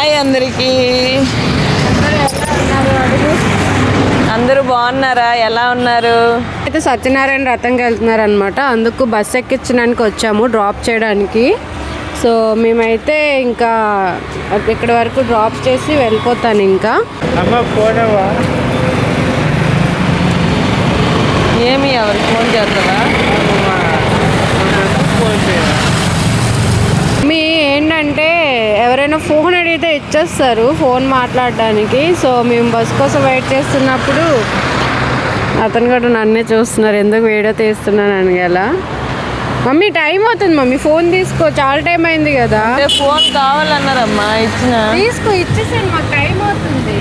Hi అందరికీ. అందరూ బాగున్నారా? ఎలా ఉన్నారు? అయితే సత్యనారాయణ రథంకి వెళ్తున్నారు అనమాట. అందుకు బస్ ఎక్కించడానికి వచ్చాము, డ్రాప్ చేయడానికి. సో మేమైతే ఇంకా ఇక్కడ వరకు డ్రాప్ చేసి వెళ్ళిపోతాను. ఇంకా ఏమి ఎవరికి ఫోన్ చేస్తారా? మీ ఏంటంటే ఎవరైనా ఫోన్ అడిగితే ఇచ్చేస్తారు ఫోన్ మాట్లాడడానికి. సో మేము బస్ కోసం వెయిట్ చేస్తున్నప్పుడు అతను కూడా నన్నే చూస్తున్నారు, ఎందుకు వీడియో తీస్తున్నాను అని. కదా మమ్మీ టైం అవుతుంది, మమ్మీ ఫోన్ తీసుకో, చాలా టైం అయింది కదా. ఫోన్ కావాలన్నారమ్మా, ఇచ్చిన ఇచ్చేసాను, మాకు టైం అవుతుంది.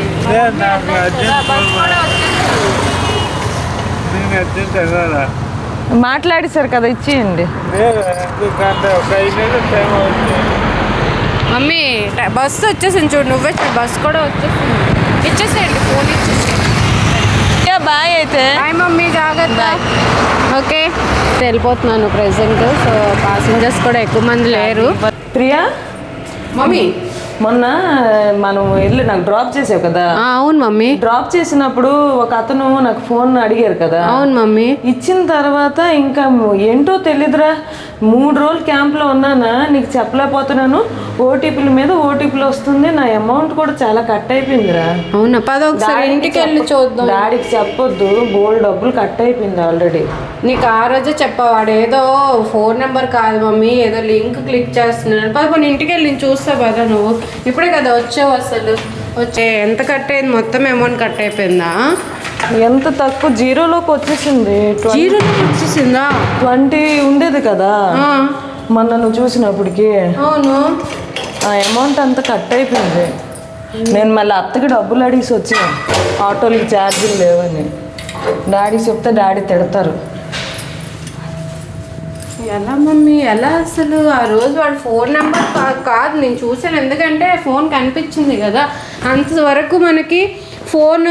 మాట్లాడేశారు కదా, ఇచ్చేయండి. మమ్మీ బస్సు వచ్చేసింది చూడు, నువ్వే చూడు, బస్సు కూడా వచ్చేసింది. ఇచ్చేసేయండి, ఫోన్ ఇచ్చేసేయండి. బాయ్ అయితే. బాయ్ మమ్మీ, జాగ్రత్త. ఓకే, వెళ్ళిపోతున్నాను ప్రెసెంట్. సో ప్యాసింజర్స్ కూడా ఎక్కువ మంది లేరు. ప్రియా, మమ్మీ మొన్న మనం వెళ్ళి నాకు డ్రాప్ చేసావు కదా. అవును మమ్మీ. డ్రాప్ చేసినప్పుడు ఒక అతను నాకు ఫోన్ అడిగారు కదా. అవును మమ్మీ. ఇచ్చిన తర్వాత ఇంకా ఏంటో తెలీదురా, 3 రోజులు క్యాంప్లో ఉన్నానా, నీకు చెప్పలేకపోతున్నాను. ఓటీపీల మీద ఓటీపీలు వస్తుంది, నా అమౌంట్ కూడా చాలా కట్ అయిపోయిందిరా. అవునా, ఒకసారి ఇంటికి వెళ్ళి చూద్దాం. డాడీకి చెప్పొద్దు, బోల్డ్ డబ్బులు కట్ అయిపోయింది ఆల్రెడీ. నీకు ఆ రోజే చెప్పవాడు, ఏదో ఫోన్ నెంబర్ కాదు మమ్మీ, ఏదో లింక్ క్లిక్ చేస్తున్నాను. పదకొండు ఇంటికి వెళ్ళి చూస్తా కదా, నువ్వు ఇప్పుడే కదా వచ్చావు. అసలు వచ్చే ఎంత కట్ అయింది, మొత్తం అమౌంట్ కట్ అయిపోయిందా? ఎంత తక్కువ, జీరోలోకి వచ్చేసింది. జీరోలోకి వచ్చేసిందా? 20 ఉండేది కదా మొన్న నువ్వు చూసినప్పటికి. అవును, ఆ అమౌంట్ అంతా కట్ అయిపోయింది. నేను మళ్ళీ అత్తకి డబ్బులు అడిగి వచ్చాను, ఆటోలకి ఛార్జీలు లేవని. డాడీకి చెప్తే డాడీ తిడతారు. ఎలా మమ్మీ, ఎలా అసలు? ఆ రోజు వాడు ఫోన్ నెంబర్ కాదు, నేను చూసాను. ఎందుకంటే ఫోన్ కనిపించింది కదా, అంతవరకు మనకి ఫోన్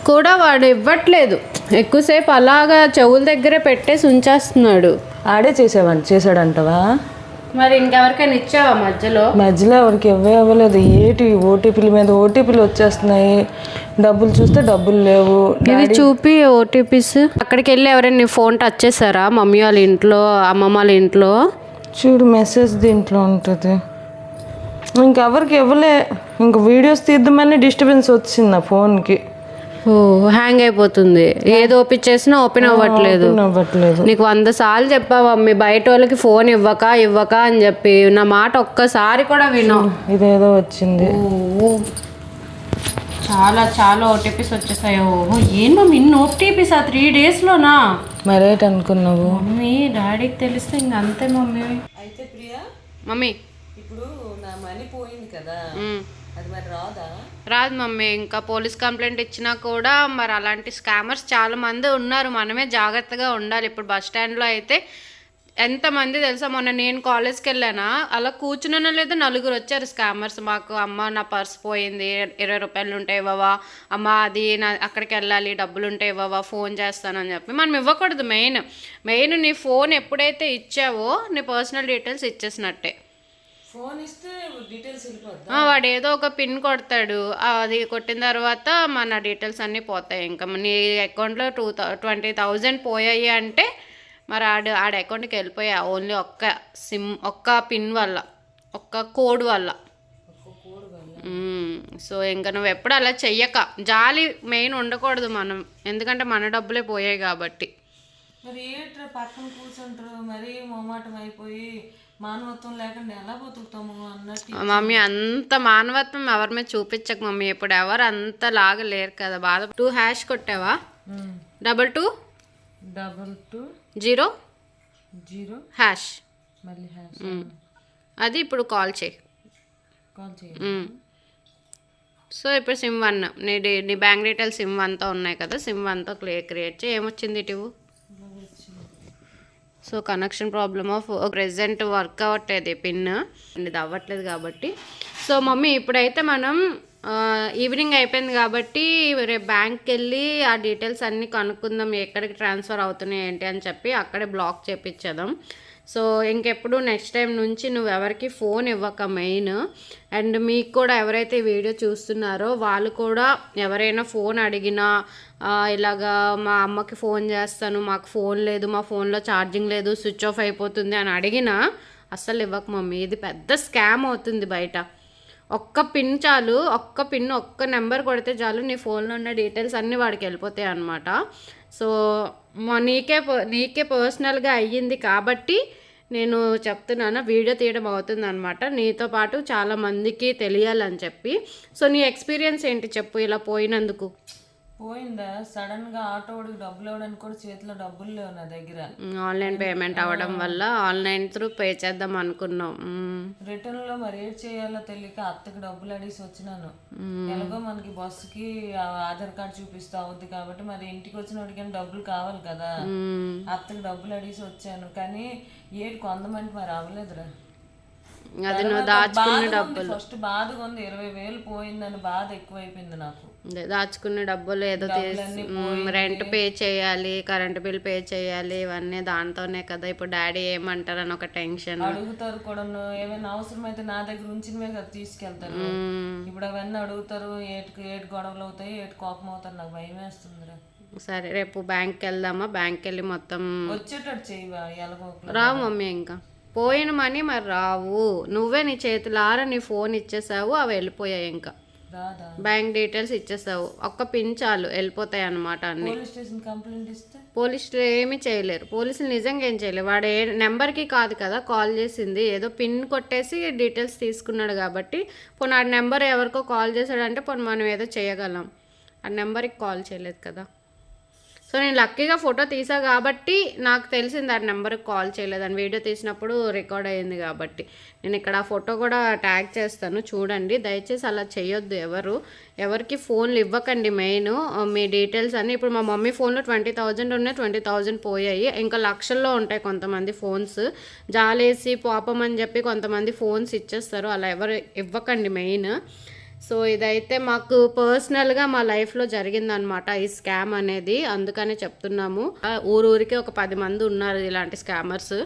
కూడా వాడు ఇవ్వట్లేదు. ఎక్కువసేపు అలాగా చెవుల దగ్గరే పెట్టేసి ఉంచేస్తున్నాడు. ఆడే చేసాడంటవా? మరి ఇంకెవరికైనా ఇచ్చావా మధ్యలో? ఎవరికి ఇవ్వలేదు. ఓటీపీల మీద ఓటీపీలు వచ్చేస్తున్నాయి, డబ్బులు చూస్తే డబ్బులు లేవు. ఇది చూపి ఓటీపీస్. అక్కడికి వెళ్ళి ఎవరైనా నీ ఫోన్ టచ్ చేశారా? మమ్మీ వాళ్ళ ఇంట్లో, అమ్మమ్మ వాళ్ళ ఇంట్లో చూడు, మెసేజ్ దీంట్లో ఉంటుంది. ఇంకెవరికి ఇవ్వలే. ఇంక వీడియోస్ తీద్దామని డిస్టర్బెన్స్ వచ్చింది నా ఫోన్కి. ఓ, హ్యాంగ్ అయిపోతుంది. ఏది ఓపెన్ చేసినా ఓపెన్ అవ్వట్లేదు. నీకు 100 సార్లు చెప్పావా మమ్మీ, బయట వాళ్ళకి ఫోన్ ఇవ్వక అని చెప్పి. నా మాట ఒక్కసారి కూడా విను. ఇదేదో వచ్చింది. చాలా ఓటీపీస్ వచ్చేసాయి. ఓహో, ఏం మమ్మీ ఇన్ని ఓటీపీస్ ఆ 3 daysలోనా? మరేట్ అనుకున్నావు మమ్మీ? డాడీకి తెలిస్తే ఇంక అంతే మమ్మీ. అయితే ప్రియా మమ్మీ, ఇప్పుడు నా మనీ పోయింది కదా, అది మరి రాదు మమ్మీ. ఇంకా పోలీస్ కంప్లైంట్ ఇచ్చినా కూడా మరి అలాంటి స్కామర్స్ చాలా మంది ఉన్నారు. మనమే జాగ్రత్తగా ఉండాలి. ఇప్పుడు బస్ స్టాండ్లో అయితే ఎంతమంది తెలుసా, మొన్న నేను కాలేజ్కి వెళ్ళానా, అలా కూర్చున్నా లేదా 4 వచ్చారు స్కామర్స్. మాకు అమ్మ నా పర్స్ పోయింది, 20 రూపాయలు ఉంటే ఇవ్వవా, అమ్మ అది నా అక్కడికి వెళ్ళాలి, డబ్బులు ఉంటే ఇవ్వవా, ఫోన్ చేస్తానని చెప్పి. మనం ఇవ్వకూడదు. మెయిన్ నీ ఫోన్ ఎప్పుడైతే ఇచ్చావో నీ పర్సనల్ డీటెయిల్స్ ఇచ్చేసినట్టే. ఫోన్ ఇస్తే డీటెయిల్స్ వాడు ఏదో ఒక పిన్ కొడతాడు, అది కొట్టిన తర్వాత మన డీటెయిల్స్ అన్నీ పోతాయి. ఇంకా నీ అకౌంట్లో 20,000 పోయాయి అంటే మరి ఆడ అకౌంట్కి వెళ్ళిపోయా. ఓన్లీ ఒక్క పిన్ వల్ల, ఒక్క కోడ్ వల్ల. సో ఇంకా నువ్వు ఎప్పుడు అలా చెయ్యక. జాలి మెయిన్ ఉండకూడదు మనం, ఎందుకంటే మన డబ్బులే పోయాయి కాబట్టి. మరి పక్కన కూర్చుంటారు, మరీ మొమాటం అయిపోయి మానవత్వం లేకుండా ఎలా బతుకుతాము అన్నట్టు. మమ్మీ, అంత మానవత్వం ఎవరి మీద చూపించక మమ్మీ. ఇప్పుడు ఎవరు అంత లాగలేరు కదా. బాధ. 2 హ్యాష్ కొట్టావా? 22 0 హ్యాష్, మళ్ళీ హ్యాష్. అది ఇప్పుడు కాల్ చేయి. సో ఇప్పుడు సిమ్ 1 నీ బ్యాంక్ డీటెయిల్స్ సిమ్ 1తో ఉన్నాయి కదా, సిమ్ 1తో క్రియేట్ చేయి. ఏమొచ్చింది ఇటు? So connection problem of present work అవ్వట్లేదు పిన్, ఇది అవ్వట్లేదు కాబట్టి. సో మమ్మీ, ఇప్పుడైతే మనం ఈవినింగ్ అయిపోయింది కాబట్టి రేపు బ్యాంక్కి వెళ్ళి ఆ డీటెయిల్స్ అన్నీ కనుక్కుందాం, ఎక్కడికి ట్రాన్స్ఫర్ అవుతున్నాయి ఏంటి అని చెప్పి. అక్కడే బ్లాక్ చేయించేద్దాం. సో ఇంకెప్పుడు నెక్స్ట్ టైం నుంచి నువ్వు ఎవరికి ఫోన్ ఇవ్వక మెయిన్. అండ్ మీకు కూడా ఎవరైతే ఈ వీడియో చూస్తున్నారో వాళ్ళు కూడా ఎవరైనా ఫోన్ అడిగినా ఇలాగా మా అమ్మకి ఫోన్ చేస్తాను, మాకు ఫోన్ లేదు, మా ఫోన్లో ఛార్జింగ్ లేదు, స్విచ్ ఆఫ్ అయిపోతుంది అని అడిగినా అస్సలు ఇవ్వక మమ్మీ. ఇది పెద్ద స్కామ్ అవుతుంది బయట. ఒక్క పిన్ చాలు, ఒక్క నెంబర్ కొడితే చాలు నీ ఫోన్లో ఉన్న డీటెయిల్స్ అన్నీ వాడికి వెళ్ళిపోతాయి అన్నమాట. సో నీకే పర్సనల్గా అయ్యింది కాబట్టి నేను చెప్తున్నాను, వీడియో తీయడం అవుతుంది అనమాట. నీతో పాటు చాలామందికి తెలియాలని చెప్పి. సో నీ ఎక్స్పీరియన్స్ ఏంటి చెప్పు ఇలా పోయినందుకు? పోయిందా? సడన్ గా ఆటో వాడికి డబ్బులు ఇవ్వడానికి కూడా చేతిలో డబ్బులు లేవు నా దగ్గర. ఆన్లైన్ పేమెంట్ అవ్వడం వల్ల ఆన్లైన్ త్రూ పే చేద్దాం అనుకున్నాం. రిటర్న్ లో మరి ఏం చేయాలో తెలియక అత్తకి డబ్బులు అడిగి వచ్చినాను. ఎలాగో మనకి బస్సుకి ఆధార్ కార్డు చూపిస్తే అవుద్ది కాబట్టి మరి ఇంటికి వచ్చిన వాడికి డబ్బులు కావాలి కదా, అత్తకి డబ్బులు అడిగి వచ్చాను. కానీ ఏడు కొంతమంది మరి అవ్వలేదురా. అది నువ్వు దాచుకున్న డబ్బులు ఫస్ట్ బాధగా ఉంది. 20,000 పోయిందని బాధ ఎక్కువైపోయింది నాకు. దాచుకున్న డబ్బులు ఏదో రెంట్ పే చేయాలి, కరెంట్ బిల్ పే చేయాలి, ఇవన్నీ దాంతోనే కదా. ఇప్పుడు డాడీ ఏమంటారని ఒక టెన్షన్. అడుగుతారు కూడా, ఏమైనా అవసరం అయితే నా దగ్గర ఉంచినవే కదా తీసుకెళ్తారు. ఇప్పుడు అవన్నీ అడుగుతారు, ఏటు గొడవలు అవుతాయి, ఏటు కోపం అవుతారు. నాకు భయం వేస్తుందిరా. సరే రేపు బ్యాంక్కి వెళ్దామా? బ్యాంక్కి వెళ్ళి మొత్తం వచ్చేటట్టు చేయవా? ఎలాగో రావు మమ్మీ, ఇంకా పోయిన మనీ మరి రావు. నువ్వే నీ చేతులారా నీ ఫోన్ ఇచ్చేసావు, అవి వెళ్ళిపోయాయి. ఇంకా బ్యాంక్ డీటెయిల్స్ ఇచ్చేసావు, ఒక్క పిన్ చాలు వెళ్ళిపోతాయి అన్నమాట అన్ని. పోలీసులు ఏమీ చేయలేరు. పోలీసులు నిజంగా ఏం చేయలేరు. వాడు ఏ నెంబర్కి కాదు కదా కాల్ చేసింది, ఏదో పిన్ కొట్టేసి డీటెయిల్స్ తీసుకున్నాడు కాబట్టి. పోనీ ఆ నెంబర్ ఎవరికో కాల్ చేశాడంటే పోనీ మనం ఏదో చేయగలం. ఆ నెంబర్కి కాల్ చేయలేదు కదా. సో నేను లక్కీగా ఫోటో తీసా కాబట్టి నాకు తెలిసింది ఆ నెంబర్కి కాల్ చేయలేదని. వీడియో తీసినప్పుడు రికార్డ్ అయ్యింది కాబట్టి. నేను ఇక్కడ ఆ ఫోటో కూడా ట్యాగ్ చేస్తాను, చూడండి. దయచేసి అలా చేయొద్దు. ఎవరికి ఫోన్లు ఇవ్వకండి. మెయిన్ మీ డీటెయిల్స్ అన్నీ. ఇప్పుడు మా మమ్మీ ఫోన్లో 20,000 ఉన్నాయి, 20,000 పోయాయి. ఇంకా లక్షల్లో ఉంటాయి కొంతమంది ఫోన్స్. జాలేసి పాపం అని చెప్పి కొంతమంది ఫోన్స్ ఇచ్చేస్తారు. అలా ఎవరు ఇవ్వకండి మెయిన్. సో ఇదైతే మాకు పర్సనల్గా మా లైఫ్లో జరిగిందనమాట ఈ స్కామ్ అనేది. అందుకనే చెప్తున్నాము. ఊరికి ఒక 10 మంది ఉన్నారు ఇలాంటి స్కామర్స్.